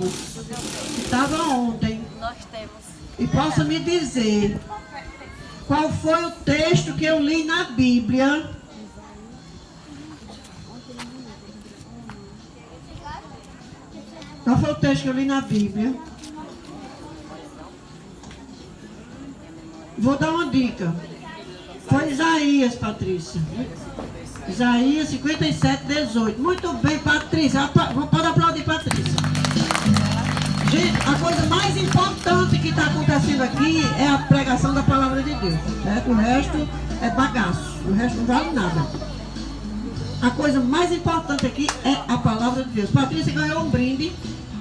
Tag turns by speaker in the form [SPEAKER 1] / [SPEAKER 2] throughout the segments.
[SPEAKER 1] que estava ontem
[SPEAKER 2] Nós temos.
[SPEAKER 1] e possa me dizer qual foi o texto que eu li na Bíblia qual foi o texto que eu li na Bíblia. Vou dar uma dica. Foi Isaías, Patrícia. Isaías 57, 18. Muito bem, Patrícia. Pode aplaudir, Patrícia. Gente, a coisa mais importante que está acontecendo aqui é a pregação da palavra de Deus. Certo? O resto é bagaço. O resto não vale nada. A coisa mais importante aqui é a palavra de Deus. Patrícia ganhou um brinde.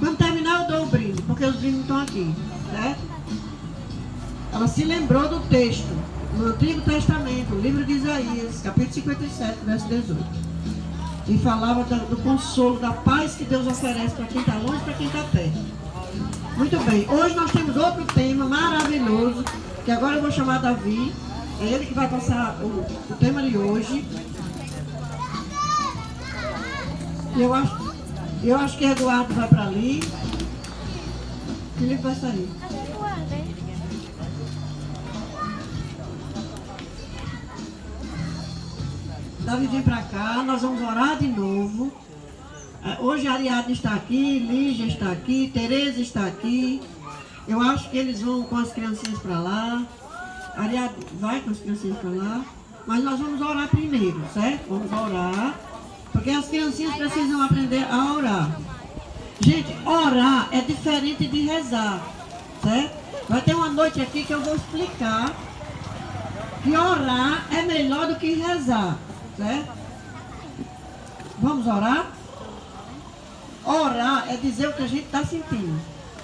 [SPEAKER 1] Quando terminar, eu dou o brinde, porque os brindes não estão aqui. Certo? Ela se lembrou do texto no Antigo Testamento, livro de Isaías, capítulo 57, verso 18. E falava do consolo, da paz que Deus oferece para quem está longe e para quem está perto. Muito bem, hoje nós temos outro tema maravilhoso, que agora eu vou chamar Davi. É ele que vai passar o tema de hoje. Eu acho que Eduardo vai para ali. Felipe vai sair. Davi, vem para cá, nós vamos orar de novo. Hoje a Ariadne está aqui, Lígia está aqui, Tereza está aqui. Eu acho que eles vão com as criancinhas para lá. A Ariadne vai com as criancinhas para lá. Mas nós vamos orar primeiro, certo? Vamos orar, porque as criancinhas precisam aprender a orar. Gente, orar é diferente de rezar, certo? Vai ter uma noite aqui que eu vou explicar que orar é melhor do que rezar. Certo? Vamos orar? Orar é dizer o que a gente está sentindo,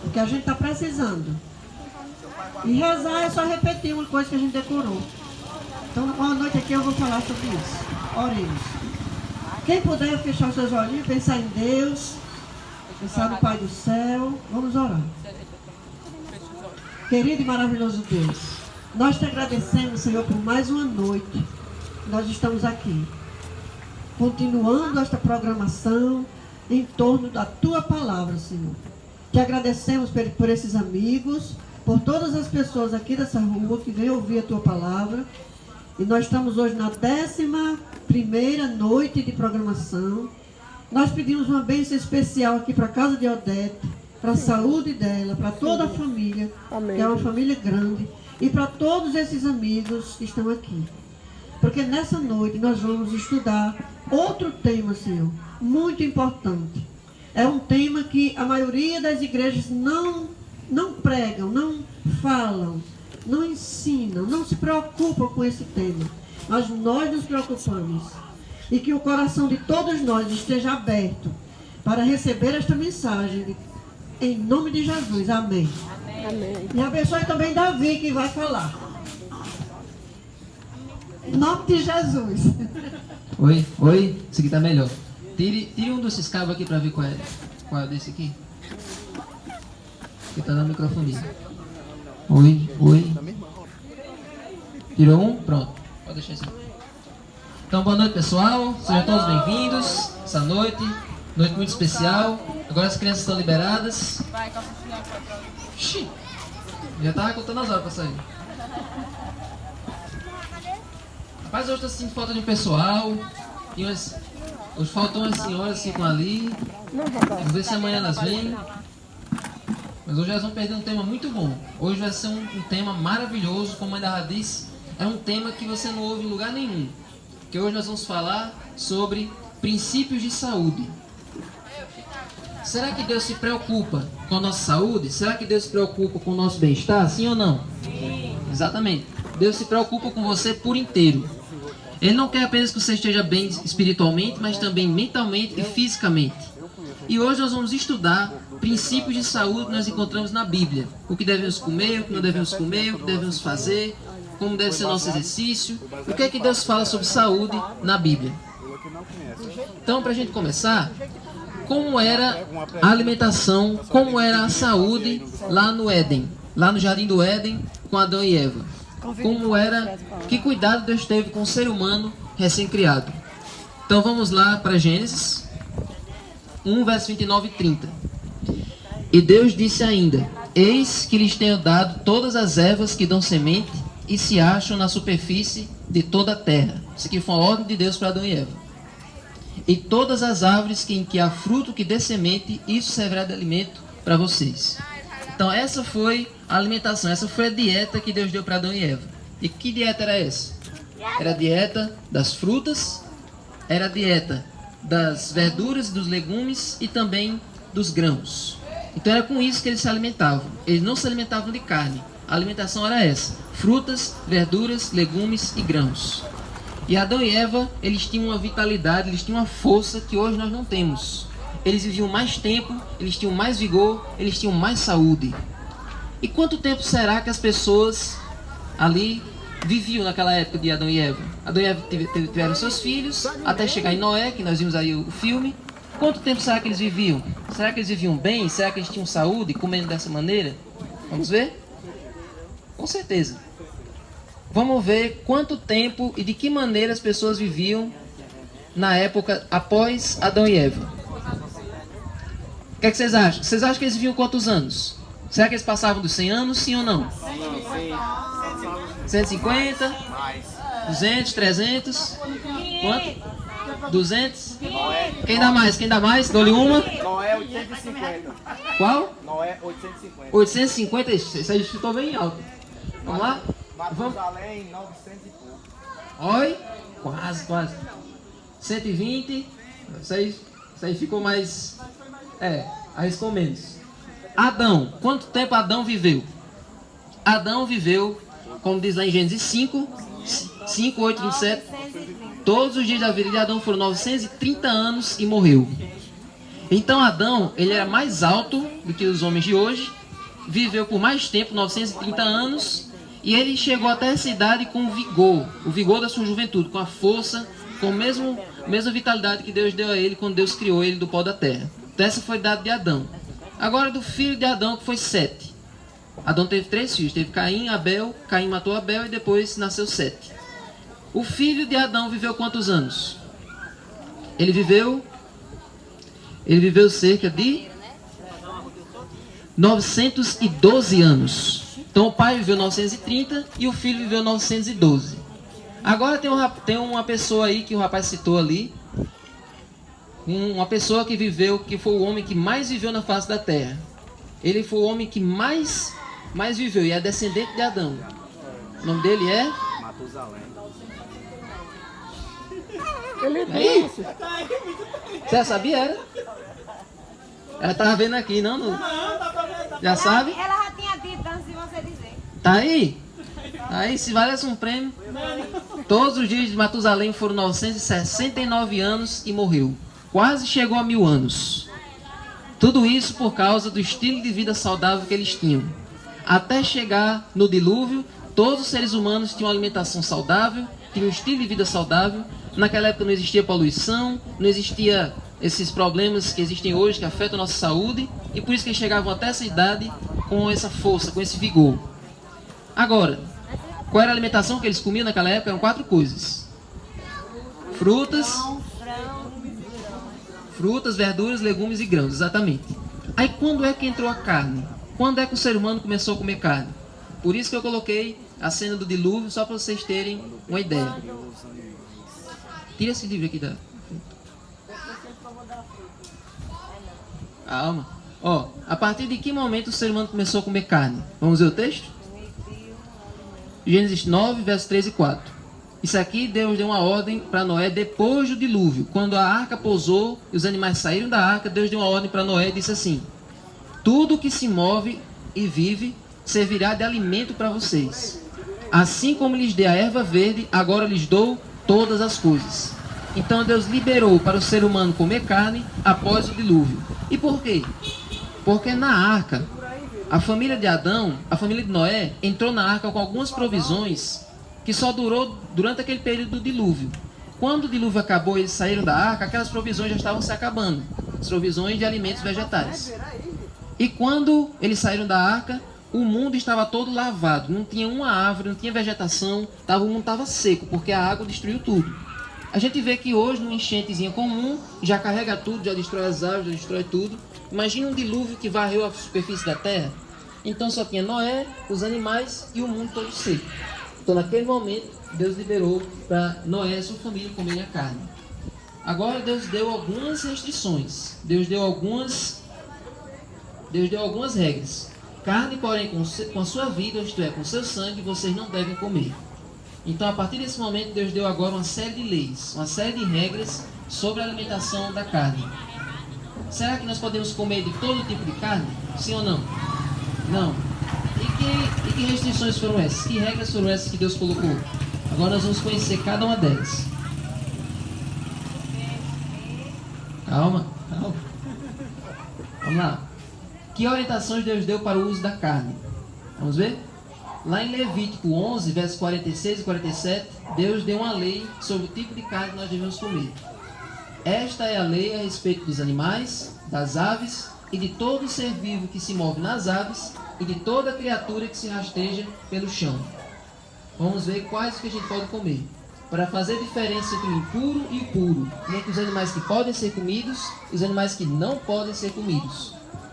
[SPEAKER 1] o que a gente está precisando. E rezar é só repetir uma coisa que a gente decorou. Então, uma noite aqui eu vou falar sobre isso. Oremos. Quem puder fechar os seus olhinhos, pensar em Deus, pensar no Pai do céu, vamos orar. Querido e maravilhoso Deus, nós te agradecemos, Senhor, por mais uma noite. Nós estamos aqui, continuando esta programação em torno da Tua Palavra, Senhor. Te agradecemos por esses amigos, por todas as pessoas aqui dessa rua que vêm ouvir a Tua Palavra. E nós estamos hoje na 11ª noite de programação. Nós pedimos uma bênção especial aqui para a casa de Odete, para a saúde dela, para toda a família, que é uma família grande, e para todos esses amigos que estão aqui. Porque nessa noite nós vamos estudar outro tema, Senhor, muito importante. É um tema que a maioria das igrejas não pregam, não falam, não ensinam, não se preocupam com esse tema. Mas nós nos preocupamos. E que o coração de todos nós esteja aberto para receber esta mensagem. Em nome de Jesus. Amém. Amém. E abençoe também Davi, que vai falar. Em nome de Jesus.
[SPEAKER 3] Oi, esse aqui tá melhor. Tire um desses cabos aqui pra ver qual é desse aqui. Que tá na microfonia. Oi. Tirou um? Pronto. Pode deixar isso. Então, boa noite, pessoal. Sejam todos bem-vindos essa noite. Noite muito especial. Agora as crianças estão liberadas. Xiii. Já tava contando as horas pra sair. Rapaz, hoje estou sentindo falta de um pessoal. Hoje faltam umas senhoras que ficam ali. Vamos ver se amanhã elas vêm. Mas hoje elas vão perder um tema muito bom. Hoje vai ser um tema maravilhoso, como a Ana já disse. É um tema que você não ouve em lugar nenhum. Porque hoje nós vamos falar sobre princípios de saúde. Será que Deus se preocupa com a nossa saúde? Será que Deus se preocupa com o nosso bem-estar? Sim ou não? Sim. Exatamente. Deus se preocupa com você por inteiro. Ele não quer apenas que você esteja bem espiritualmente, mas também mentalmente e fisicamente. E hoje nós vamos estudar princípios de saúde que nós encontramos na Bíblia. O que devemos comer, o que não devemos comer, o que devemos fazer, como deve ser nosso exercício. O que é que Deus fala sobre saúde na Bíblia? Então, para a gente começar, como era a alimentação, como era a saúde lá no Éden, lá no Jardim do Éden, com Adão e Eva? Como era, que cuidado Deus teve com o ser humano recém-criado? Então vamos lá para Gênesis 1, verso 29 e 30. E Deus disse ainda: eis que lhes tenho dado todas as ervas que dão semente e se acham na superfície de toda a terra. Isso aqui foi uma ordem de Deus para Adão e Eva. E todas as árvores em que há fruto que dê semente, isso servirá de alimento para vocês. Então essa foi a alimentação, essa foi a dieta que Deus deu para Adão e Eva. E que dieta era essa? Era a dieta das frutas, era a dieta das verduras, dos legumes e também dos grãos. Então era com isso que eles se alimentavam. Eles não se alimentavam de carne. A alimentação era essa: frutas, verduras, legumes e grãos. E Adão e Eva, eles tinham uma vitalidade, eles tinham uma força que hoje nós não temos. Eles viviam mais tempo, eles tinham mais vigor, eles tinham mais saúde. E quanto tempo será que as pessoas ali viviam naquela época de Adão e Eva? Adão e Eva tiveram seus filhos, até chegar em Noé, que nós vimos aí o filme. Quanto tempo será que eles viviam? Será que eles viviam bem? Será que eles tinham saúde, comendo dessa maneira? Vamos ver? Com certeza. Vamos ver quanto tempo e de que maneira as pessoas viviam na época após Adão e Eva. O que é que vocês acham? Vocês acham que eles viviam quantos anos? Será que eles passavam dos 100 anos, sim ou não? 150? 200? 300? Quanto? 200? Quem dá mais? Quem dá mais? Dou-lhe uma.
[SPEAKER 2] Noé 850.
[SPEAKER 3] Qual?
[SPEAKER 2] Noé 850.
[SPEAKER 3] 850? Isso aí chutou bem alto. Vamos lá? Vamos.
[SPEAKER 2] Matusalém 900 e pouco.
[SPEAKER 3] Oi? Quase. 120. Isso aí ficou mais... arriscou menos. Adão. Quanto tempo Adão viveu? Adão viveu, como diz lá em Gênesis 5, 8, 27. Todos os dias da vida de Adão foram 930 anos e morreu. Então Adão, ele era mais alto do que os homens de hoje. Viveu por mais tempo, 930 anos. E ele chegou até essa idade com vigor, o vigor da sua juventude, com a força, com a mesma vitalidade que Deus deu a ele quando Deus criou ele do pó da terra. Então essa foi a idade de Adão. Agora do filho de Adão, que foi Sete. Adão teve 3 filhos, teve Caim, Abel. Caim matou Abel e depois nasceu Sete. O filho de Adão viveu quantos anos? Ele viveu cerca de 912 anos. Então o pai viveu 930 e o filho viveu 912. Agora tem uma pessoa aí que o rapaz citou ali. Uma pessoa que viveu, que foi o homem que mais viveu na face da terra. Ele foi o homem que mais viveu e é descendente de Adão. O nome dele é?
[SPEAKER 2] Matusalém.
[SPEAKER 3] Aí? Você já sabia, era? Ela tava vendo aqui, não? Já sabe?
[SPEAKER 4] Ela já tinha dito antes de você dizer.
[SPEAKER 3] Tá aí? Aí, se valesse um prêmio. Todos os dias de Matusalém foram 969 anos e morreu. Quase chegou a 1000 anos. Tudo isso por causa do estilo de vida saudável que eles tinham. Até chegar no dilúvio, todos os seres humanos tinham alimentação saudável, tinham um estilo de vida saudável. Naquela época não existia poluição, não existia esses problemas que existem hoje, que afetam a nossa saúde. E por isso que eles chegavam até essa idade com essa força, com esse vigor. Agora, qual era a alimentação que eles comiam naquela época? Eram 4 coisas: frutas, verduras, legumes e grãos, exatamente. Aí quando é que entrou a carne? Quando é que o ser humano começou a comer carne? Por isso que eu coloquei a cena do dilúvio, só para vocês terem uma ideia. Tira esse livro aqui da... Calma. Ó, a partir de que momento o ser humano começou a comer carne? Vamos ver o texto? Gênesis 9, versos 3 e 4. Isso aqui Deus deu uma ordem para Noé depois do dilúvio. Quando a arca pousou e os animais saíram da arca, Deus deu uma ordem para Noé e disse assim: tudo que se move e vive servirá de alimento para vocês. Assim como lhes dei a erva verde, agora lhes dou todas as coisas. Então Deus liberou para o ser humano comer carne após o dilúvio. E por quê? Porque na arca, a família de Adão, a família de Noé, entrou na arca com algumas provisões que só durou durante aquele período do dilúvio. Quando o dilúvio acabou e eles saíram da arca, aquelas provisões já estavam se acabando. As provisões de alimentos vegetais. E quando eles saíram da arca, o mundo estava todo lavado. Não tinha uma árvore, não tinha vegetação. O mundo estava seco, porque a água destruiu tudo. A gente vê que hoje, numa enchentezinha comum, já carrega tudo, já destrói as árvores, já destrói tudo. Imagina um dilúvio que varreu a superfície da terra. Então só tinha Noé, os animais e o mundo todo seco. Então naquele momento, Deus liberou para Noé e sua família comerem a carne. Agora Deus deu algumas restrições. Deus deu algumas regras. Carne, porém, com a sua vida, isto é, com seu sangue, vocês não devem comer. Então, a partir desse momento, Deus deu agora uma série de leis, uma série de regras sobre a alimentação da carne. Será que nós podemos comer de todo tipo de carne? Sim ou não? Não. E que restrições foram essas? Que regras foram essas que Deus colocou? Agora nós vamos conhecer cada uma delas. Calma. Vamos lá. Que orientações Deus deu para o uso da carne? Vamos ver? Lá em Levítico 11, versos 46 e 47, Deus deu uma lei sobre o tipo de carne que nós devemos comer. Esta é a lei a respeito dos animais, das aves e de todo ser vivo que se move nas aves e de toda criatura que se rasteja pelo chão. Vamos ver quais que a gente pode comer, para fazer diferença entre o impuro e o puro, entre os animais que podem ser comidos e os animais que não podem ser comidos.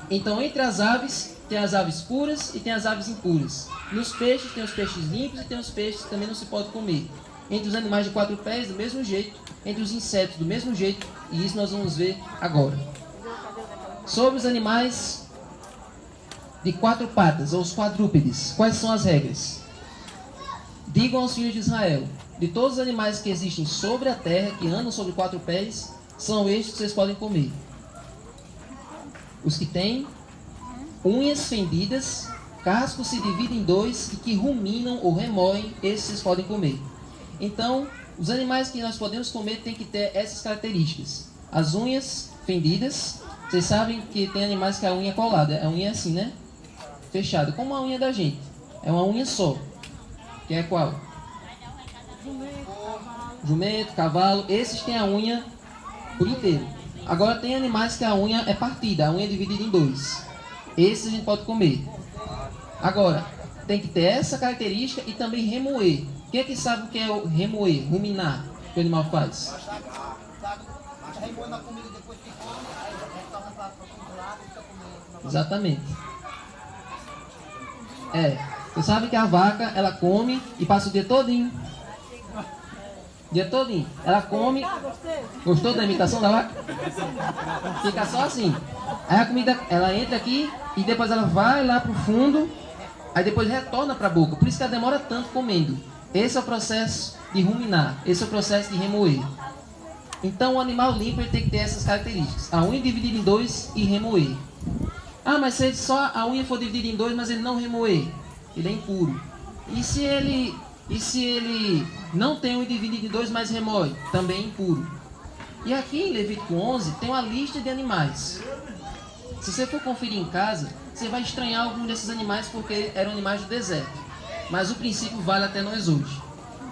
[SPEAKER 3] Então, entre as aves, tem as aves puras e tem as aves impuras. Nos peixes, tem os peixes limpos e tem os peixes que também não se pode comer. Entre os animais de 4 pés, do mesmo jeito. Entre os insetos, do mesmo jeito. E isso nós vamos ver agora. Sobre os animais de 4 patas, ou os quadrúpedes, quais são as regras? Digam aos filhos de Israel: de todos os animais que existem sobre a terra, que andam sobre 4 pés, são estes que vocês podem comer. Os que têm unhas fendidas, cascos se dividem em 2 e que ruminam ou remoem, esses vocês podem comer. Então, os animais que nós podemos comer têm que ter essas características. As unhas fendidas, vocês sabem que tem animais que a unha é colada, a unha é assim, né? Fechada, como a unha da gente. É uma unha só. Que é qual? Jumento, cavalo, esses têm a unha por inteiro. Agora tem animais que a unha é partida, a unha é dividida em 2. Esses a gente pode comer. Agora, tem que ter essa característica e também remoer. Quem é que sabe o que é o remoer, ruminar, que o animal faz? Exatamente. Você sabe que a vaca, ela come e passa o dia todinho. Ela come. Gostou da imitação da vaca? Fica só assim. Aí a comida, ela entra aqui e depois ela vai lá pro fundo. Aí depois retorna para a boca. Por isso que ela demora tanto comendo. Esse é o processo de ruminar. Esse é o processo de remoer. Então o animal limpo ele tem que ter essas características. A unha dividida em 2 e remoer. Ah, mas se só a unha for dividida em 2, mas ele não remoer, ele é impuro. E se ele não tem unha dividida em 2, mas remoe, também é impuro. E aqui em Levítico 11 tem uma lista de animais. Se você for conferir em casa, você vai estranhar algum desses animais porque eram animais do deserto. Mas o princípio vale até nós hoje.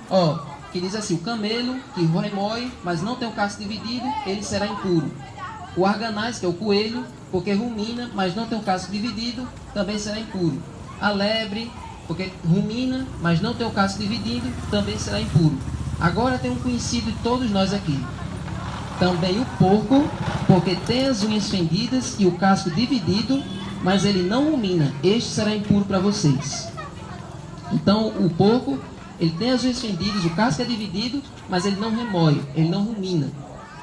[SPEAKER 3] Ó, que diz assim: o camelo que remoe, mas não tem o casco dividido, ele será impuro. O arganaz, que é o coelho, porque rumina, mas não tem o casco dividido, também será impuro. A lebre, porque rumina, mas não tem o casco dividido, também será impuro. Agora tem um conhecido de todos nós aqui. Também o porco, porque tem as unhas fendidas e o casco dividido, mas ele não rumina. Este será impuro para vocês. Então o porco, ele tem as unhas fendidas, o casco é dividido, mas ele não remoe, ele não rumina.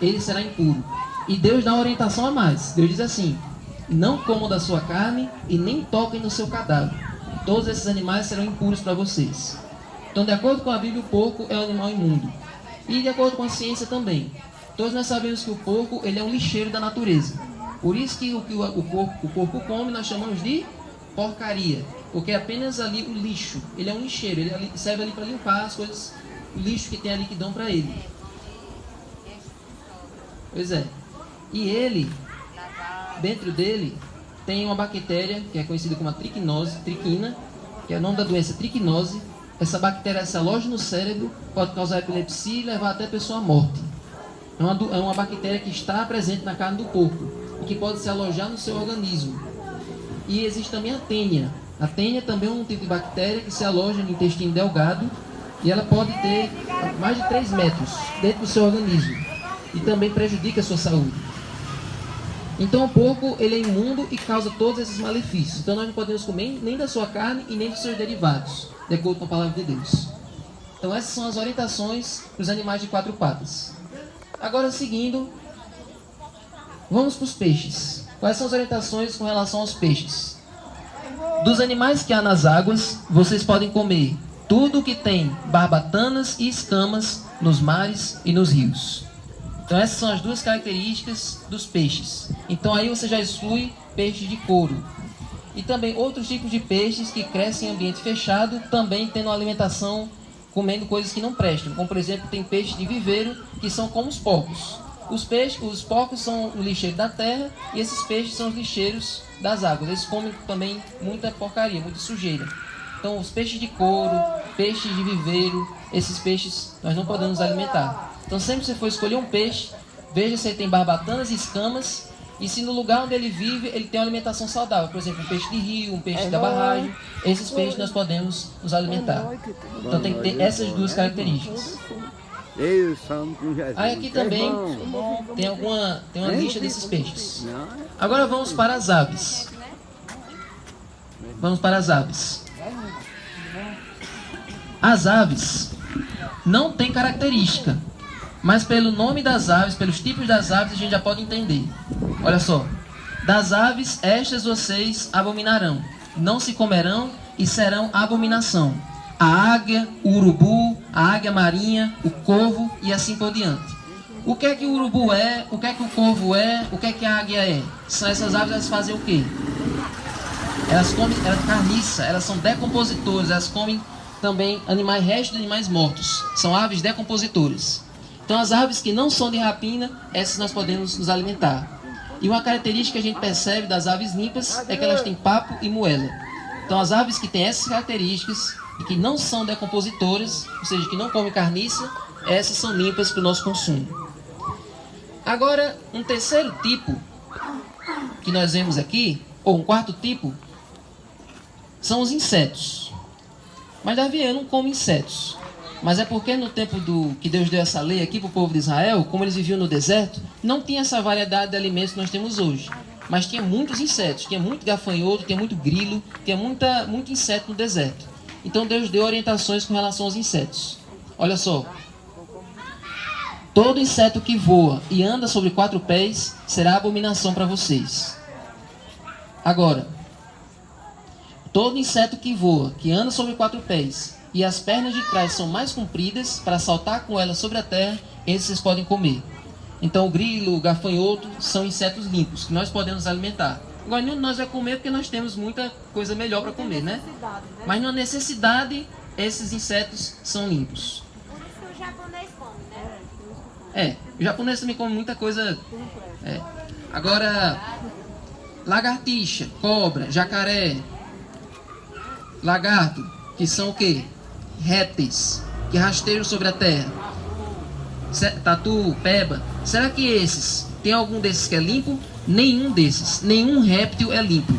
[SPEAKER 3] Ele será impuro. E Deus dá uma orientação a mais. Deus diz assim: não comam da sua carne e nem toquem no seu cadáver. Todos esses animais serão impuros para vocês. Então, de acordo com a Bíblia, o porco é um animal imundo. E de acordo com a ciência também. Todos nós sabemos que o porco ele é um lixeiro da natureza. Por isso que o porco come nós chamamos de porcaria. Porque é apenas ali o lixo. Ele é um lixeiro. Ele serve ali para limpar as coisas, o lixo que tem ali que dão para ele. Pois é. E ele, dentro dele, tem uma bactéria que é conhecida como a triquina, que é o nome da doença triquinose. Essa bactéria se aloja no cérebro, pode causar epilepsia e levar até a pessoa à morte. É uma bactéria que está presente na carne do porco e que pode se alojar no seu organismo. E existe também a tênia. A tênia também é um tipo de bactéria que se aloja no intestino delgado e ela pode ter mais de 3 metros dentro do seu organismo e também prejudica a sua saúde. Então o porco ele é imundo e causa todos esses malefícios. Então nós não podemos comer nem da sua carne e nem dos seus derivados, de acordo com a palavra de Deus. Então essas são as orientações para os animais de 4 patas. Agora seguindo, vamos para os peixes. Quais são as orientações com relação aos peixes? Dos animais que há nas águas, vocês podem comer tudo que tem barbatanas e escamas nos mares e nos rios. Então essas são as 2 características dos peixes. Então aí você já exclui peixes de couro. E também outros tipos de peixes que crescem em ambiente fechado, também tendo uma alimentação comendo coisas que não prestam. Como por exemplo, tem peixes de viveiro que são como os porcos. Os porcos são o lixeiro da terra e esses peixes são os lixeiros das águas. Eles comem também muita porcaria, muita sujeira. Então os peixes de couro, peixes de viveiro, esses peixes nós não podemos alimentar. Então sempre que você for escolher um peixe, veja se ele tem barbatanas e escamas e se no lugar onde ele vive ele tem uma alimentação saudável. Por exemplo, um peixe de rio, um peixe da barragem, esses peixes nós podemos nos alimentar. Então tem que ter essas 2 características. Aí aqui também tem uma lista desses peixes. Agora vamos para as aves. Vamos para as aves. As aves não têm característica, mas pelo nome das aves, pelos tipos das aves, a gente já pode entender. Olha só. Das aves, estas vocês abominarão. Não se comerão e serão abominação. A águia, o urubu, a águia marinha, o corvo e assim por diante. O que é que o urubu é? O que é que o corvo é? O que é que a águia é? São essas aves, elas fazem o quê? Elas comem carniça, elas são decompositoras, elas comem também restos de animais mortos. São aves decompositoras. Então as aves que não são de rapina, essas nós podemos nos alimentar. E uma característica que a gente percebe das aves limpas é que elas têm papo e moela. Então as aves que têm essas características e que não são decompositoras, ou seja, que não comem carniça, essas são limpas para o nosso consumo. Agora, um terceiro tipo que nós vemos aqui, ou um quarto tipo, são os insetos. Mas Davi, eu não como insetos. Mas é porque no tempo que Deus deu essa lei aqui para o povo de Israel, como eles viviam no deserto, não tinha essa variedade de alimentos que nós temos hoje. Mas tinha muitos insetos, tinha muito gafanhoto, tinha muito grilo, tinha muito inseto no deserto. Então Deus deu orientações com relação aos insetos. Olha só. Todo inseto que voa e anda sobre 4 pés será abominação para vocês. Agora, todo inseto que voa, que anda sobre 4 pés, e as pernas de trás são mais compridas para saltar com elas sobre a terra, esses vocês podem comer. Então o grilo, o gafanhoto são insetos limpos, que nós podemos alimentar. Agora nenhum de nós vai comer porque nós temos muita coisa melhor para comer, né? Mas na necessidade, esses insetos são limpos.
[SPEAKER 4] Por isso que o japonês come, né?
[SPEAKER 3] O japonês também come muita coisa. Agora, lagartixa, cobra, jacaré, lagarto, que são o quê? Répteis, que rasteiram sobre a terra. Tatu, peba. Será que esses, tem algum desses que é limpo? Nenhum desses, nenhum réptil é limpo.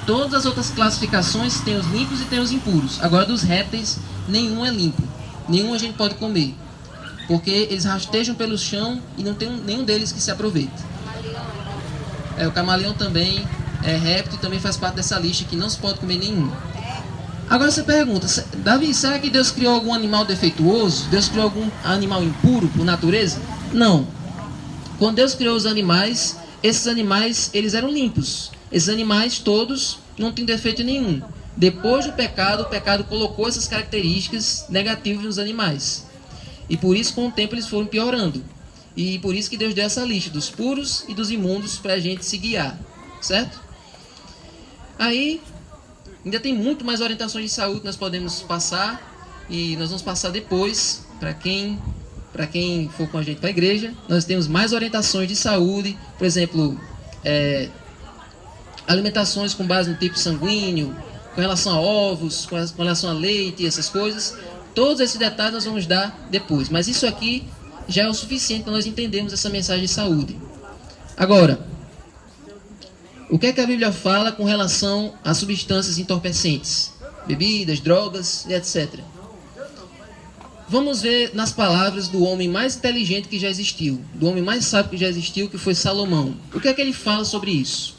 [SPEAKER 3] Todas as outras classificações tem os limpos e tem os impuros. Agora dos répteis, nenhum é limpo. Nenhum a gente pode comer. Porque eles rastejam pelo chão e não tem nenhum deles que se aproveita. O camaleão também é réptil, também faz parte dessa lista que não se pode comer nenhum. Agora você pergunta, Davi, será que Deus criou algum animal defeituoso? Deus criou algum animal impuro por natureza? Não. Quando Deus criou os animais, esses animais eles eram limpos. Esses animais todos não tinham defeito nenhum. Depois do pecado, o pecado colocou essas características negativas nos animais. E por isso, com o tempo, eles foram piorando. E por isso que Deus deu essa lista dos puros e dos imundos para a gente se guiar. Certo? Aí, ainda tem muito mais orientações de saúde que nós podemos passar. E nós vamos passar depois, para quem for com a gente para a igreja. Nós temos mais orientações de saúde. Por exemplo, alimentações com base no tipo sanguíneo, com relação a ovos, com relação a leite, essas coisas. Todos esses detalhes nós vamos dar depois. Mas isso aqui já é o suficiente para nós entendermos essa mensagem de saúde. Agora, o que é que a Bíblia fala com relação a substâncias entorpecentes? Bebidas, drogas e etc. vamos ver nas palavras do homem mais inteligente que já existiu, do homem mais sábio que já existiu, que foi Salomão. O que é que ele fala sobre isso?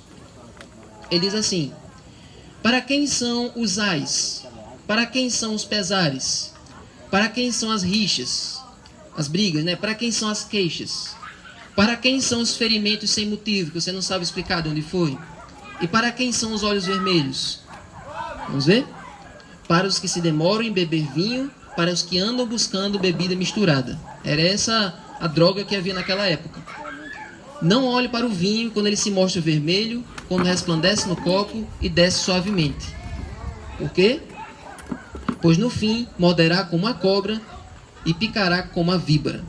[SPEAKER 3] Ele diz assim: para quem são os ais? Para quem são os pesares? Para quem são as rixas? As brigas, né? Para quem são as queixas? Para quem são os ferimentos sem motivo, que você não sabe explicar de onde foi? E para quem são os olhos vermelhos? Vamos ver? Para os que se demoram em beber vinho, para os que andam buscando bebida misturada. Era essa a droga que havia naquela época. Não olhe para o vinho quando ele se mostra vermelho, quando resplandece no copo e desce suavemente. Por quê? Pois no fim morderá como a cobra e picará como a víbora.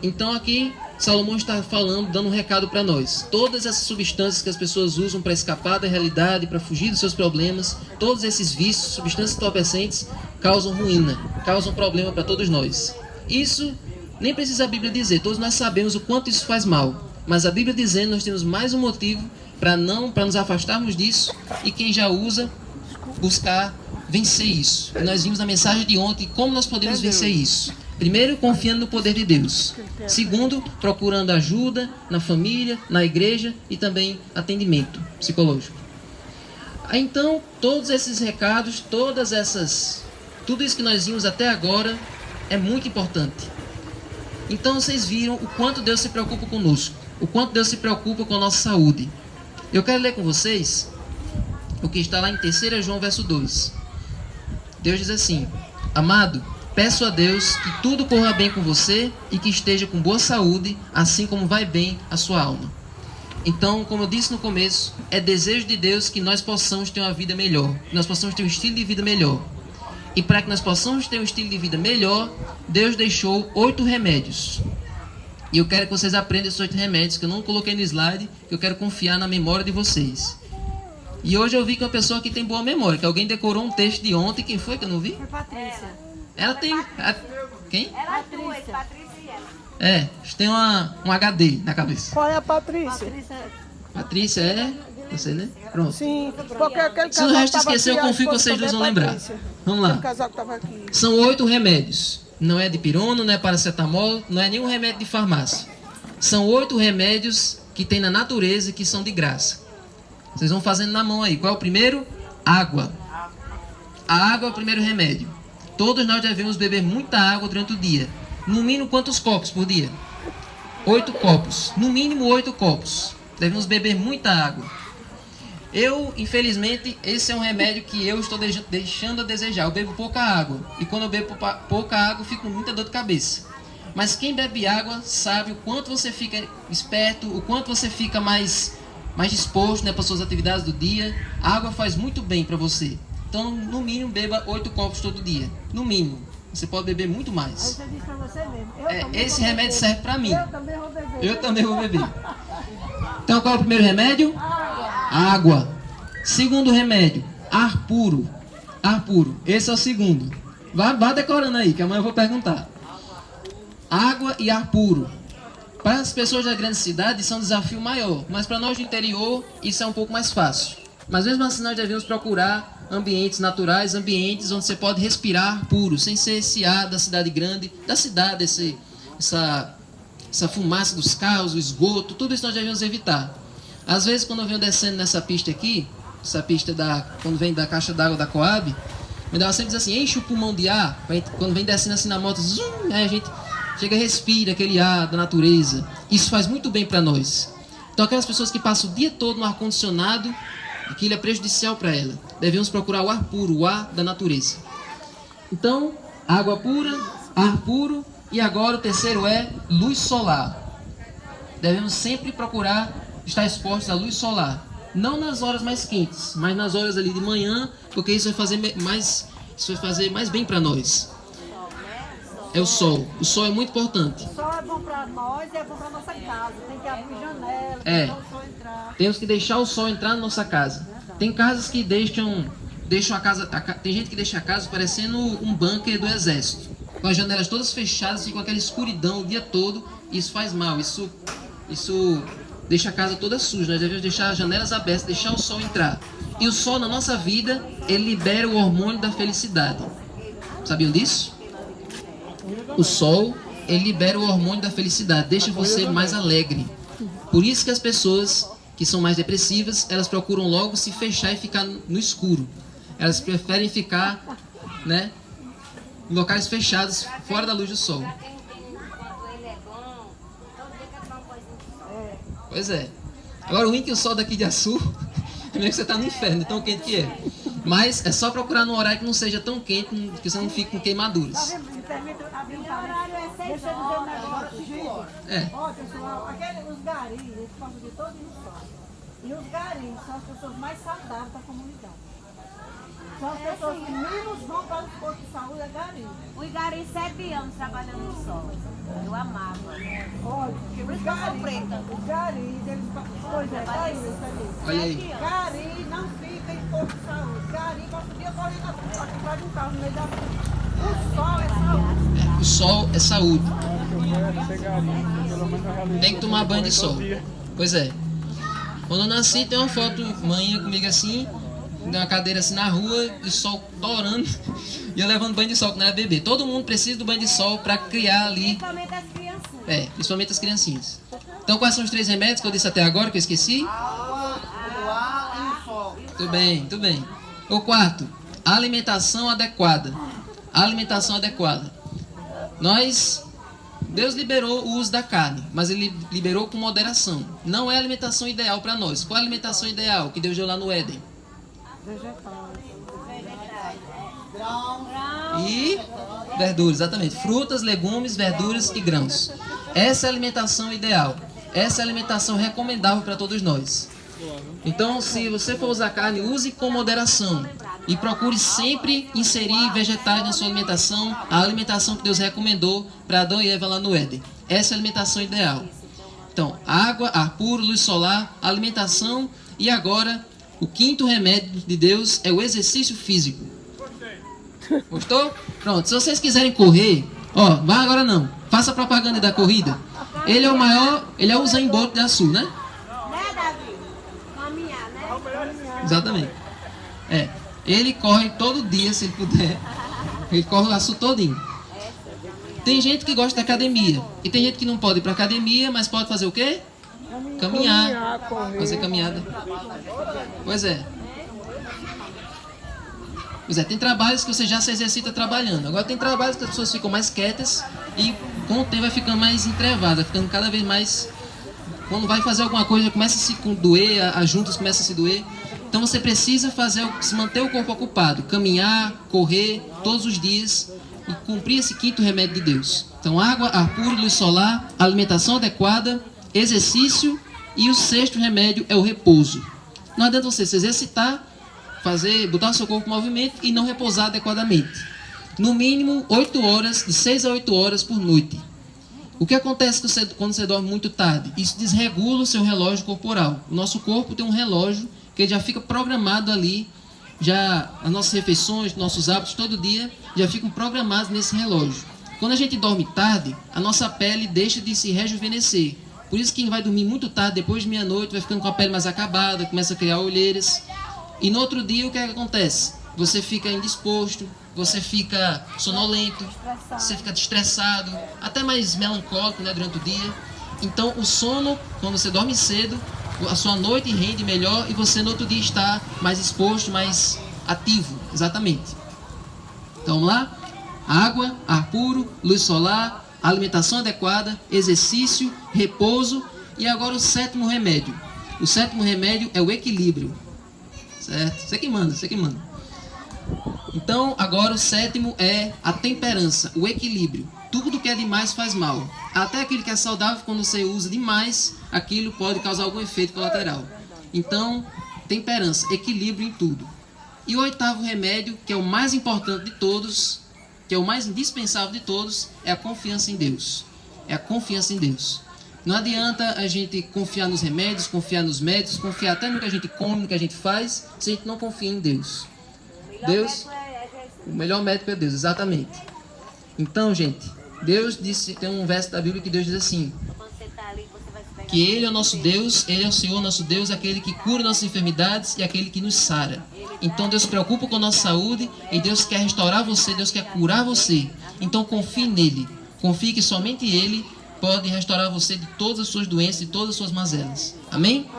[SPEAKER 3] Então aqui Salomão está falando, dando um recado para nós. Todas essas substâncias que as pessoas usam para escapar da realidade, para fugir dos seus problemas, todos esses vícios, substâncias entorpecentes, causam ruína, causam problema para todos nós. Isso nem precisa a Bíblia dizer, todos nós sabemos o quanto isso faz mal. Mas a Bíblia dizendo, nós temos mais um motivo para nos afastarmos disso, e quem já usa, buscar vencer isso. E nós vimos na mensagem de ontem como nós podemos vencer isso. Primeiro, confiando no poder de Deus. Segundo, procurando ajuda na família, na igreja e também atendimento psicológico. Então, todos esses recados, tudo isso que nós vimos até agora é muito importante. Então, vocês viram o quanto Deus se preocupa conosco, o quanto Deus se preocupa com a nossa saúde. Eu quero ler com vocês o que está lá em 3 João, verso 2. Deus diz assim: amado, peço a Deus que tudo corra bem com você e que esteja com boa saúde, assim como vai bem a sua alma. Então, como eu disse no começo, é desejo de Deus que nós possamos ter uma vida melhor, que nós possamos ter um estilo de vida melhor. E para que nós possamos ter um estilo de vida melhor, Deus deixou 8 remédios. E eu quero que vocês aprendam esses 8 remédios, que eu não coloquei no slide, que eu quero confiar na memória de vocês. E hoje eu vi que uma pessoa que tem boa memória, que alguém decorou um texto de ontem. Quem foi que eu não vi?
[SPEAKER 4] Foi Patrícia.
[SPEAKER 3] Ela tem... Quem?
[SPEAKER 4] Ela duas, Patrícia e ela.
[SPEAKER 3] É, tem um HD na cabeça.
[SPEAKER 5] Qual é a Patrícia?
[SPEAKER 3] Patrícia é... Você, né? Pronto.
[SPEAKER 5] Sim, porque aquele
[SPEAKER 3] Se o resto esquecer, eu confio que vocês dois vão lembrar. Vamos lá.
[SPEAKER 5] Casal que tava aqui.
[SPEAKER 3] São 8 remédios. Não é de pirona, não é paracetamol, não é nenhum remédio de farmácia. São 8 remédios que tem na natureza e que são de graça. Vocês vão fazendo na mão aí. Qual é o primeiro? Água. A água é o primeiro remédio. Todos nós devemos beber muita água durante o dia. No mínimo, quantos copos por dia? 8 copos. No mínimo 8 copos. Devemos beber muita água. Eu, infelizmente, esse é um remédio que eu estou deixando a desejar. Eu bebo pouca água. E quando eu bebo pouca água, eu fico com muita dor de cabeça. Mas quem bebe água sabe o quanto você fica esperto, o quanto você fica mais disposto, né, para suas atividades do dia. A água faz muito bem para você. Então, no mínimo, beba 8 copos todo dia. No mínimo. Você pode beber muito mais.
[SPEAKER 5] Você disse pra você mesmo.
[SPEAKER 3] Esse remédio serve para mim.
[SPEAKER 5] Eu também vou beber.
[SPEAKER 3] Eu também vou beber. Então, qual é o primeiro remédio? Água. Segundo remédio, ar puro. Ar puro. Esse é o segundo. Vá decorando aí, que amanhã eu vou perguntar. Água e ar puro. Para as pessoas da grande cidade, isso é um desafio maior. Mas para nós do interior, isso é um pouco mais fácil. Mas mesmo assim, nós devemos procurar ambientes naturais, ambientes onde você pode respirar puro, sem ser esse ar da cidade grande, da cidade, essa fumaça dos carros, o esgoto, tudo isso nós devemos evitar. Às vezes, quando eu venho descendo nessa pista aqui, essa pista quando vem da caixa d'água da Coab, me dá sempre diz assim, enche o pulmão de ar, quando vem descendo assim na moto, zoom, aí a gente chega e respira aquele ar da natureza. Isso faz muito bem para nós. Então, aquelas pessoas que passam o dia todo no ar-condicionado, aquilo é prejudicial para ela. Devemos procurar o ar puro, o ar da natureza. Então, água pura, ar puro, e agora o terceiro é luz solar. Devemos sempre procurar estar expostos à luz solar. Não nas horas mais quentes, mas nas horas ali de manhã, porque isso vai fazer mais bem para nós. É o sol. O sol é muito importante.
[SPEAKER 5] O sol é bom para nós e é bom para nossa casa. Tem que abrir janela,
[SPEAKER 3] É.
[SPEAKER 5] deixar o sol entrar.
[SPEAKER 3] Temos que deixar o sol entrar na nossa casa. Tem casas que deixam a casa... Tem gente que deixa a casa parecendo um bunker do exército. Com as janelas todas fechadas e com aquela escuridão o dia todo. Isso faz mal. Isso deixa a casa toda suja. Nós devemos deixar as janelas abertas, deixar o sol entrar. E o sol na nossa vida, ele libera o hormônio da felicidade. Sabiam disso? O sol, ele libera o hormônio da felicidade, deixa você mais alegre. Por isso que as pessoas que são mais depressivas, elas procuram logo se fechar e ficar no escuro. Elas preferem ficar, né, em locais fechados, fora da luz do sol. Pois é. Agora o ruim é que o sol daqui de Açu, primeiro que você está no inferno, de tão quente que é. Mas é só procurar num horário que não seja tão quente, que você não fique com queimaduras.
[SPEAKER 5] Me permite abrir um parênteses? Deixa eu dizer um negócio, gente. Ó, pessoal, os garis, eles passam de todo o sol. E os garis são as pessoas mais saudáveis da comunidade. São as pessoas que menos vão para os postos de saúde, é gari.
[SPEAKER 4] O Igari 7 anos trabalhando no sol. Eu amava.
[SPEAKER 5] Olha, os garis, eles... Pois é, gari,
[SPEAKER 3] Olha aí.
[SPEAKER 5] gari não fica em posto de saúde. Gari passa o dia correndo para comprar um carro no meio da rua. O sol é saúde.
[SPEAKER 3] O sol é saúde. Tem que tomar banho de sol. Pois é. Quando eu nasci, tem uma foto manhã comigo assim, uma cadeira assim na rua, e o sol torando, e eu levando banho de sol, que não era bebê. Todo mundo precisa do banho de sol para criar ali.
[SPEAKER 4] Principalmente as criancinhas.
[SPEAKER 3] Principalmente as criancinhas. Então, quais são os 3 remédios que eu disse até agora, que eu esqueci?
[SPEAKER 2] Água, o ar e o sol.
[SPEAKER 3] Tudo bem, tudo bem. O quarto, alimentação adequada. Alimentação adequada. Deus liberou o uso da carne, mas Ele liberou com moderação. Não é a alimentação ideal para nós. Qual é a alimentação ideal que Deus deu lá no Éden? E verduras, exatamente. Frutas, legumes, verduras e grãos. Essa é a alimentação ideal. Essa é a alimentação recomendável para todos nós. Então, se você for usar carne, use com moderação. E procure sempre inserir vegetais na sua alimentação, a alimentação que Deus recomendou para Adão e Eva lá no Éden. Essa é a alimentação ideal. Então, água, ar puro, luz solar, alimentação. E agora, o 5º remédio de Deus é o exercício físico. Gostou? Pronto, se vocês quiserem correr, vai agora não. Faça propaganda da corrida. Ele é o maior, ele é o Usain Bolt de Açu, né?
[SPEAKER 4] Né, Davi? Caminhar, né?
[SPEAKER 3] Exatamente. Ele corre todo dia, se ele puder. Ele corre o Açu todinho. Tem gente que gosta da academia. E tem gente que não pode ir para academia, mas pode fazer o quê? Caminhar. Fazer caminhada. Pois é. Tem trabalhos que você já se exercita trabalhando. Agora tem trabalhos que as pessoas ficam mais quietas e com o tempo vai ficando mais entrevada, ficando cada vez mais... Quando vai fazer alguma coisa, começa a se doer, as juntas começam a se doer. Então você precisa se manter o corpo ocupado, caminhar, correr todos os dias e cumprir esse 5º remédio de Deus. Então água, ar puro, luz solar, alimentação adequada, exercício e o 6º remédio é o repouso. Não adianta você se exercitar, botar o seu corpo em movimento e não repousar adequadamente. No mínimo 8 horas, de 6 a 8 horas por noite. O que acontece quando você dorme muito tarde? Isso desregula o seu relógio corporal. O nosso corpo tem um relógio que já fica programado ali, já as nossas refeições, nossos hábitos todo dia já ficam programados nesse relógio. Quando a gente dorme tarde, a nossa pele deixa de se rejuvenescer. Por isso quem vai dormir muito tarde, depois de meia-noite, vai ficando com a pele mais acabada, começa a criar olheiras. E no outro dia o que acontece? Você fica indisposto, você fica sonolento, você fica estressado, até mais melancólico, né, durante o dia. Então o sono, quando você dorme cedo, a sua noite rende melhor e você no outro dia está mais exposto, mais ativo, exatamente. Então vamos lá? Água, ar puro, luz solar, alimentação adequada, exercício, repouso e agora o 7º remédio. O 7º remédio é o equilíbrio. Certo? Você que manda, você que manda. Então, agora o 7º é a temperança, o equilíbrio. Tudo que é demais faz mal. Até aquilo que é saudável, quando você usa demais, aquilo pode causar algum efeito colateral. Então, temperança, equilíbrio em tudo. E o 8º remédio, que é o mais importante de todos, que é o mais indispensável de todos, é a confiança em Deus. É a confiança em Deus. Não adianta a gente confiar nos remédios, confiar nos médicos, confiar até no que a gente come, no que a gente faz, se a gente não confia em Deus. Deus, o melhor médico é Deus, exatamente. Então, gente, Deus disse, tem um verso da Bíblia que Deus diz assim:
[SPEAKER 4] Quando você está ali, você vai se
[SPEAKER 3] que Ele é o nosso Deus, Ele é o Senhor nosso Deus, aquele que cura nossas enfermidades e aquele que nos sara. Então Deus se preocupa com a nossa saúde e Deus quer restaurar você, Deus quer curar você. Então confie nele, confie que somente Ele pode restaurar você de todas as suas doenças, de todas as suas mazelas. Amém?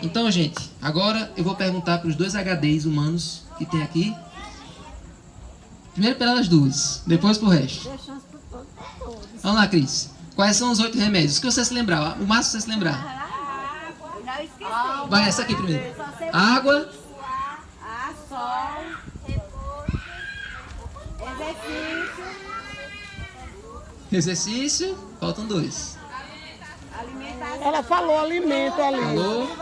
[SPEAKER 3] Então, gente, agora eu vou perguntar para os 2 HDs humanos que tem aqui. Primeiro para elas duas, depois para o resto. Vamos lá, Cris. Quais são os 8 remédios? O que você se lembrar? O máximo que você se lembrar.
[SPEAKER 4] Já esqueci.
[SPEAKER 3] Vai, essa aqui primeiro. Água.
[SPEAKER 4] Sol, repouso,
[SPEAKER 3] Exercício. Faltam 2.
[SPEAKER 4] alimentação.
[SPEAKER 5] Ela falou alimento ali.
[SPEAKER 3] Falou.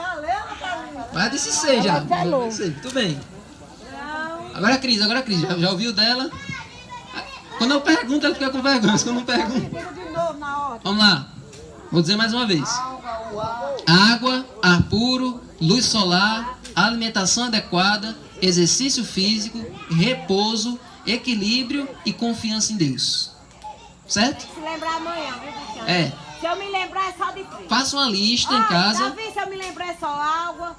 [SPEAKER 3] Mas disse 6 já.
[SPEAKER 5] Ela falou.
[SPEAKER 3] Muito bem. Agora a Cris. Já ouviu dela? Quando eu pergunto, ela fica com vergonha. Mas quando eu não pergunto.
[SPEAKER 5] De novo na ordem.
[SPEAKER 3] Vamos lá. Vou dizer mais uma vez. Água, ar puro, luz solar, alimentação adequada, exercício físico, repouso, equilíbrio e confiança em Deus. Certo?
[SPEAKER 4] Se lembrar amanhã, viu, Cristiano?
[SPEAKER 3] É.
[SPEAKER 4] Se eu me lembrar, é só de frio.
[SPEAKER 3] Faça uma lista em
[SPEAKER 4] Já
[SPEAKER 3] casa.
[SPEAKER 4] vi, se eu me lembrar, é só água,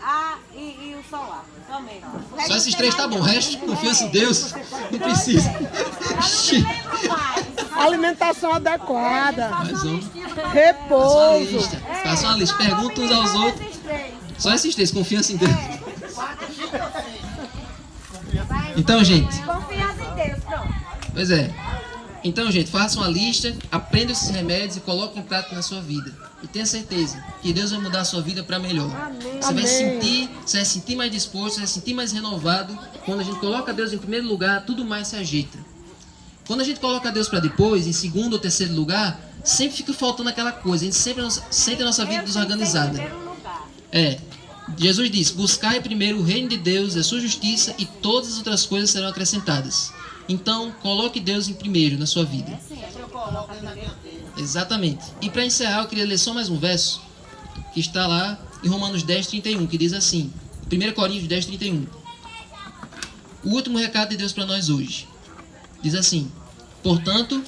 [SPEAKER 4] ar e o solar. Só mesmo.
[SPEAKER 3] Só esses 3 tá bom. O resto, confiança em Deus, não precisa.
[SPEAKER 4] Eu não me lembro mais.
[SPEAKER 5] Alimentação adequada.
[SPEAKER 3] Mais um. Faça uma
[SPEAKER 5] Repouso.
[SPEAKER 3] lista. Faça uma lista. Pergunta uns aos outros. Só esses 3, confiança em Deus. Então, gente.
[SPEAKER 4] Confiança em Deus, pronto.
[SPEAKER 3] Pois é. Então, gente, faça uma lista, aprenda esses remédios e coloque em prática na sua vida. E tenha certeza que Deus vai mudar a sua vida para melhor. Você vai sentir mais disposto, você vai sentir mais renovado. Quando a gente coloca Deus em primeiro lugar, tudo mais se ajeita. Quando a gente coloca Deus para depois, em segundo ou terceiro lugar, sempre fica faltando aquela coisa. A gente sempre sente a nossa vida desorganizada. Jesus disse: buscai primeiro o reino de Deus, a sua justiça, e todas as outras coisas serão acrescentadas. Então, coloque Deus em primeiro na sua vida. Exatamente. E para encerrar, eu queria ler só mais um verso que está lá em Romanos 10:31, que diz assim, 1 Coríntios 10:31. O último recado de Deus para nós hoje. Diz assim: portanto,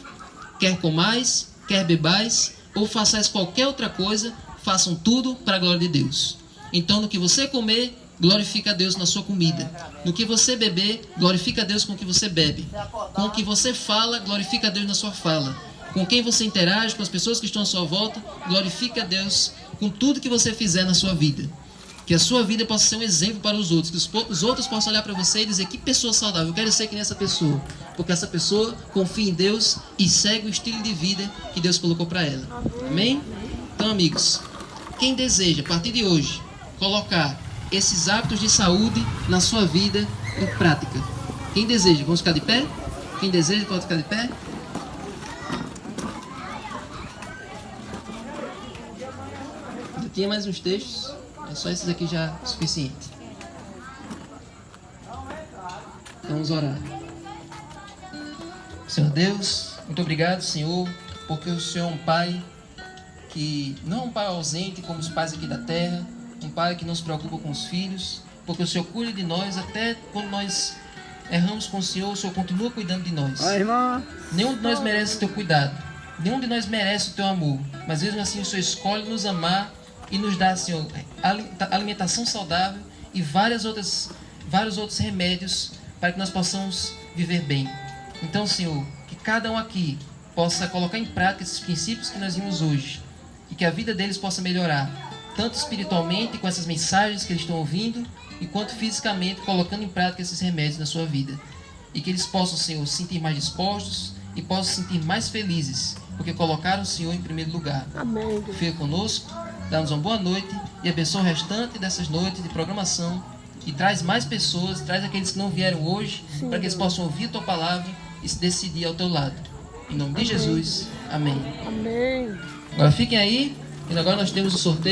[SPEAKER 3] quer comais, quer bebais, ou façais qualquer outra coisa, façam tudo para a glória de Deus. Então, no que você comer, glorifica a Deus na sua comida. No que você beber, glorifica a Deus com o que você bebe. Com o que você fala, glorifica a Deus na sua fala. Com quem você interage, com as pessoas que estão à sua volta, glorifica a Deus com tudo que você fizer na sua vida. Que a sua vida possa ser um exemplo para os outros. Que os outros possam olhar para você e dizer: que pessoa saudável, eu quero ser que nem essa pessoa. Porque essa pessoa confia em Deus e segue o estilo de vida que Deus colocou para ela. Amém? Então, amigos, quem deseja, a partir de hoje, colocar esses hábitos de saúde na sua vida em prática. Quem deseja, vamos ficar de pé? Quem deseja, pode ficar de pé? Eu tinha mais uns textos, mas só esses aqui já é suficiente. Vamos orar. Senhor Deus, muito obrigado, Senhor, porque o Senhor é um Pai que não é um Pai ausente como os pais aqui da terra, um Pai que não se preocupa com os filhos, porque o Senhor cuida de nós até quando nós erramos com o Senhor continua cuidando de nós. Nenhum de nós merece o teu cuidado, nenhum de nós merece o teu amor, mas mesmo assim o Senhor escolhe nos amar e nos dá, Senhor, alimentação saudável e vários outros remédios para que nós possamos viver bem. Então, Senhor, que cada um aqui possa colocar em prática esses princípios que nós vimos hoje e que a vida deles possa melhorar, tanto espiritualmente com essas mensagens que eles estão ouvindo, e quanto fisicamente colocando em prática esses remédios na sua vida. E que eles possam, Senhor, se sentir mais dispostos e possam se sentir mais felizes, porque colocaram o Senhor em primeiro lugar.
[SPEAKER 5] Amém.
[SPEAKER 3] Fica conosco, dá-nos uma boa noite e abençoa o restante dessas noites de programação e traz mais pessoas, traz aqueles que não vieram hoje, para que eles possam ouvir a tua palavra e se decidir ao teu lado. Em nome de Jesus, amém.
[SPEAKER 5] Amém.
[SPEAKER 3] Agora fiquem aí, e agora nós temos o sorteio.